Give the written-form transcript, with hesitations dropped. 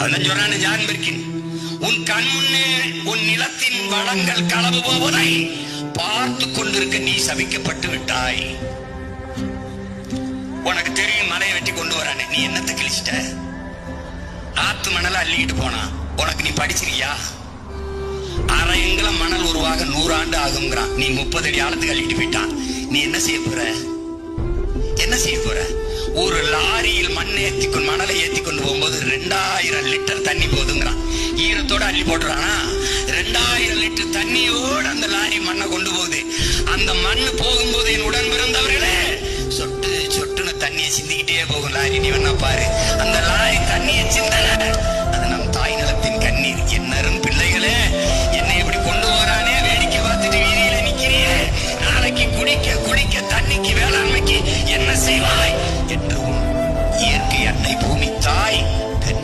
அதான் சொல்றானு John Perkin, உன் கண் முன்னே உன் நிலத்தின் வளங்கள் களவு போவதை பார்த்து கொண்டிருக்க நீ சபிக்கப்பட்டு விட்டாய். உனக்கு தெரியும் மலையை வெட்டி கொண்டு வரானே, நீ என்னத்தை கிழிச்சிட்ட? ஆத்து மணலை அள்ளிக்கிட்டு போனா. உனக்கு நீ படிச்சிருக்கியா? அரை எங்கலம் மணல் உருவாக 100 ஆண்டு ஆகுங்கிறான். நீ 30 அடி ஆழத்துக்கு அள்ளிட்டு போயிட்டான். நீ என்ன செய்ய போற? என்ன செய்ய போற? ஒரு லாரியில் மணலை ஏத்தி கொண்டு போகும்போது 2000 லிட்டர் தண்ணி போதுங்கிறான். ஈரத்தோட அள்ளி போட்டுறானா? 2000 லிட்டர் தண்ணியோட அந்த லாரி மண்ணை கொண்டு போகுது. அந்த மண்ணு போகும்போது என் உடன் பிறந்தவர்களே, சொட்டு சொட்டுன்னு தண்ணியை சிந்திக்கிட்டே போகும் லாரி. நீ வேணா பாரு, அந்த லாரி தண்ணியை